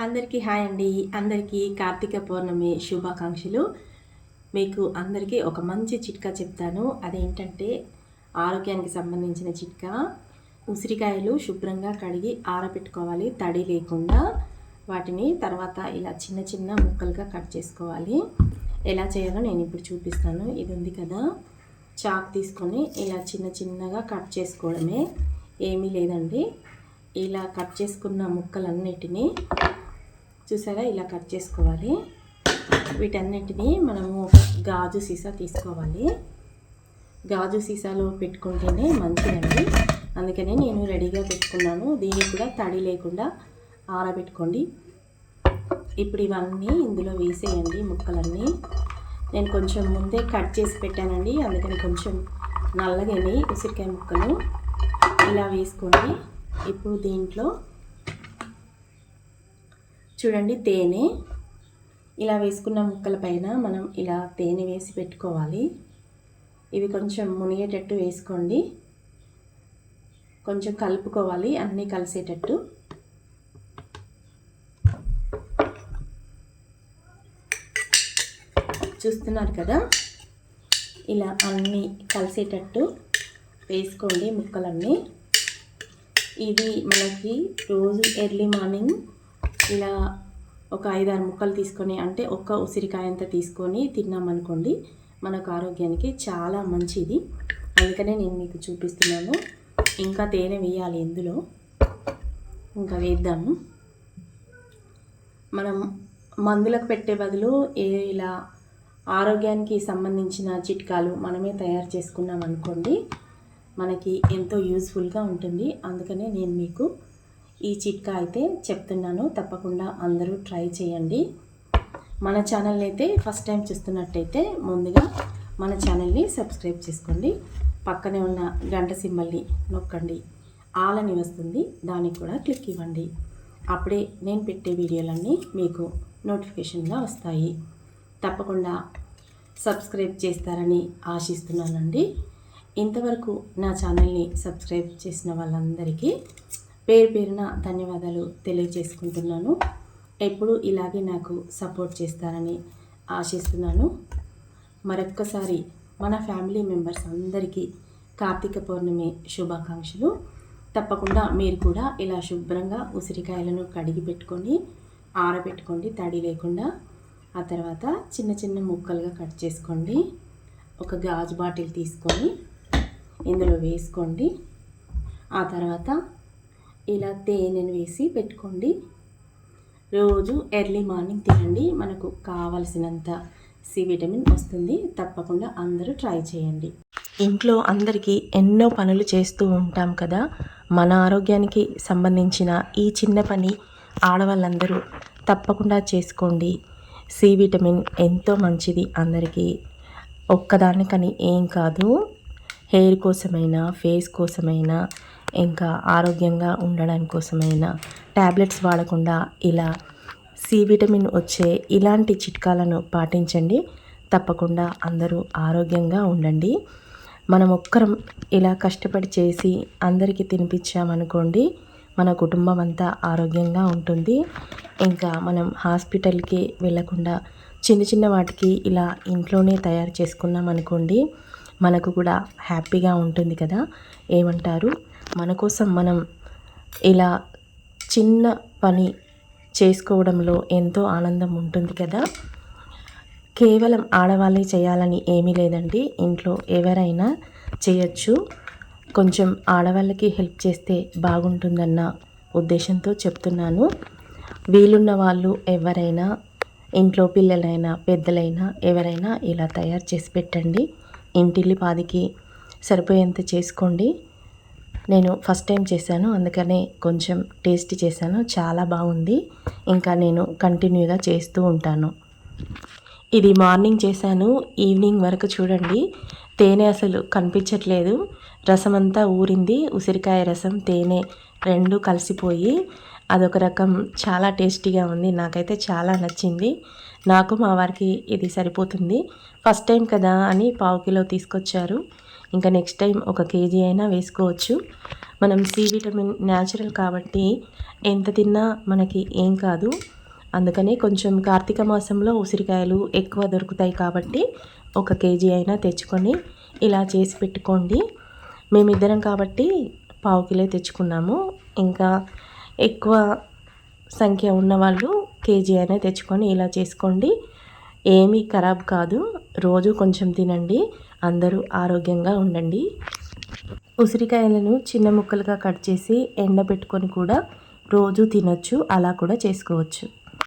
అందరికీ హాయ్ అండి. అందరికీ కార్తీక పౌర్ణమి శుభాకాంక్షలు. మీకు అందరికీ ఒక మంచి చిట్కా చెప్తాను. అదేంటంటే ఆరోగ్యానికి సంబంధించిన చిట్కా. ఉసిరికాయలు శుభ్రంగా కడిగి ఆరబెట్టుకోవాలి తడి లేకుండా. వాటిని తర్వాత ఇలా చిన్న చిన్న ముక్కలుగా కట్ చేసుకోవాలి. ఎలా చేయాలో నేను ఇప్పుడు చూపిస్తాను. ఇది ఉంది కదా, చాక్ తీసుకొని ఇలా చిన్న చిన్నగా కట్ చేసుకోవడమే, ఏమీ లేదండి. ఇలా కట్ చేసుకున్న ముక్కలన్నిటినీ చూసారా, ఇలా కట్ చేసుకోవాలి. వీటన్నిటినీ మనము గాజు సీసా తీసుకోవాలి. గాజు సీసాలో పెట్టుకుంటేనే మంచిదండి. అందుకనే నేను రెడీగా పెట్టుకున్నాను. దీనికి కూడా తడి లేకుండా ఆరబెట్టుకోండి. ఇప్పుడు ఇవన్నీ ఇందులో వేసేయండి ముక్కలన్నీ. నేను కొంచెం ముందే కట్ చేసి పెట్టానండి, అందుకని కొంచెం నల్లగాని ఉసిరికాయ ముక్కలు ఇలా వేసుకోండి. ఇప్పుడు దీంట్లో చూడండి, తేనె ఇలా వేసుకున్న ముక్కల పైన మనం ఇలా తేనె వేసి పెట్టుకోవాలి. ఇవి కొంచెం మునిగేటట్టు వేసుకోండి. కొంచెం కలుపుకోవాలి అన్నీ కలిసేటట్టు. చూస్తున్నారు కదా, ఇలా అన్నీ కలిసేటట్టు వేసుకోండి ముక్కలన్నీ. ఇది మనకి రోజు ఎర్లీ మార్నింగ్ ఇలా ఒక 5-6 ముక్కలు తీసుకొని, అంటే ఒక్క ఉసిరికాయ అంతా తీసుకొని తిన్నామనుకోండి, మనకు ఆరోగ్యానికి చాలా మంచిది. అందుకనే నేను మీకు చూపిస్తున్నాను. ఇంకా తేనె వేయాలి ఇందులో, ఇంకా వేద్దాము. మనం మందులకు పెట్టే బదులు ఇలా ఆరోగ్యానికి సంబంధించిన చిట్కాలు మనమే తయారు చేసుకున్నాం అనుకోండి, మనకి ఎంతో యూజ్ఫుల్గా ఉంటుంది. అందుకనే నేను మీకు ఈ చిట్కా అయితే చెప్తున్నాను. తప్పకుండా అందరూ ట్రై చేయండి. మన ఛానల్ని అయితే ఫస్ట్ టైం చూస్తున్నట్టయితే ముందుగా మన ఛానల్ని సబ్స్క్రైబ్ చేసుకోండి. పక్కనే ఉన్న గంట సింబల్ని నొక్కండి, ఆల్ అని వస్తుంది, దానికి కూడా క్లిక్ ఇవ్వండి. అప్పుడే నేను పెట్టే వీడియోలన్నీ మీకు నోటిఫికేషన్గా వస్తాయి. తప్పకుండా సబ్స్క్రైబ్ చేస్తారని ఆశిస్తున్నానండి. ఇంతవరకు నా ఛానల్ని సబ్స్క్రైబ్ చేసిన వాళ్ళందరికీ పేరు పేరున ధన్యవాదాలు తెలియజేసుకుంటున్నాను. ఎప్పుడు ఇలాగే నాకు సపోర్ట్ చేస్తారని ఆశిస్తున్నాను. మరొక్కసారి మన ఫ్యామిలీ మెంబర్స్ అందరికీ కార్తీక పౌర్ణమి శుభాకాంక్షలు. తప్పకుండా మీరు కూడా ఇలా శుభ్రంగా ఉసిరికాయలను కడిగి పెట్టుకొని ఆరబెట్టుకోండి తడి లేకుండా. ఆ తర్వాత చిన్న చిన్న ముక్కలుగా కట్ చేసుకోండి. ఒక గాజు బాటిల్ తీసుకొని ఇందులో వేసుకోండి. ఆ తర్వాత ఇలా తేనెను వేసి పెట్టుకోండి. రోజు ఎర్లీ మార్నింగ్ తినండి, మనకు కావలసినంత సి విటమిన్ వస్తుంది. తప్పకుండా అందరూ ట్రై చేయండి. ఇంట్లో అందరికీ ఎన్నో పనులు చేస్తూ ఉంటాం కదా, మన ఆరోగ్యానికి సంబంధించిన ఈ చిన్న పని ఆడవాళ్ళందరూ తప్పకుండా చేసుకోండి. సి విటమిన్ ఎంతో మంచిది అందరికీ. ఒక్కదానికని ఏం కాదు, హెయిర్ కోసమైనా, ఫేస్ కోసమైనా, ఇంకా ఆరోగ్యంగా ఉండడానికి కోసమైనా ట్యాబ్లెట్స్ వాడకుండా ఇలా సి విటమిన్ వచ్చే ఇలాంటి చిట్కాలను పాటించండి. తప్పకుండా అందరూ ఆరోగ్యంగా ఉండండి. మనం ఒక్కరం ఇలా కష్టపడి చేసి అందరికీ తినిపించామనుకోండి, మన కుటుంబం అంతా ఆరోగ్యంగా ఉంటుంది. ఇంకా మనం హాస్పిటల్కి వెళ్ళకుండా చిన్న చిన్న వాటికి ఇలా ఇంట్లోనే తయారు చేసుకున్నాం అనుకోండి, మనకు కూడా హ్యాపీగా ఉంటుంది కదా. ఏమంటారు? మన కోసం మనం ఇలా చిన్న పని చేసుకోవడంలో ఎంతో ఆనందం ఉంటుంది కదా. కేవలం ఆడవాళ్ళే చేయాలని ఏమీ లేదండి, ఇంట్లో ఎవరైనా చేయొచ్చు. కొంచెం ఆడవాళ్ళకి హెల్ప్ చేస్తే బాగుంటుందన్న ఉద్దేశంతో చెప్తున్నాను. వీలున్న వాళ్ళు ఎవరైనా, ఇంట్లో పిల్లలైనా పెద్దలైనా ఎవరైనా ఇలా తయారు చేసి పెట్టండి. ఇంటిల్లిపాదికి సరిపోయేంత చేసుకోండి. నేను ఫస్ట్ టైం చేశాను, అందుకనే కొంచెం టేస్ట్ చేశాను, చాలా బాగుంది. ఇంకా నేను కంటిన్యూగా చేస్తూ ఉంటాను. ఇది మార్నింగ్ చేశాను, ఈవినింగ్ వరకు చూడండి, తేనె అసలు కనిపించట్లేదు. రసం అంతా ఊరింది, ఉసిరికాయ రసం తేనె రెండు కలిసిపోయి అదొక రకం చాలా టేస్టీగా ఉంది. నాకైతే చాలా నచ్చింది. నాకు మా వారికి ఇది సరిపోతుంది. ఫస్ట్ టైం కదా అని పావు కిలో తీసుకొచ్చారు. ఇంకా నెక్స్ట్ టైం 1 కేజీ అయినా వేసుకోవచ్చు. మనం సి విటమిన్ న్యాచురల్ కాబట్టి ఎంత తిన్నా మనకి ఏం కాదు. అందుకని కొంచెం కార్తీక మాసంలో ఉసిరికాయలు ఎక్కువ దొరుకుతాయి కాబట్టి 1 కేజీ అయినా తెచ్చుకొని ఇలా చేసి పెట్టుకోండి. మేమిద్దరం కాబట్టి పావు కిలో తెచ్చుకున్నాము. ఇంకా ఎక్కువ సంఖ్య ఉన్నవాళ్ళు కేజీ అయినా తెచ్చుకొని ఇలా చేసుకోండి. ఏమీ ఖరాబ్ కాదు. రోజు కొంచెం తినండి. అందరూ ఆరోగ్యంగా ఉండండి. ఉసిరికాయలను చిన్న ముక్కలుగా కట్ చేసి ఎండబెట్టుకొని కూడా రోజు తినొచ్చు. అలా కూడా చేసుకోవచ్చు.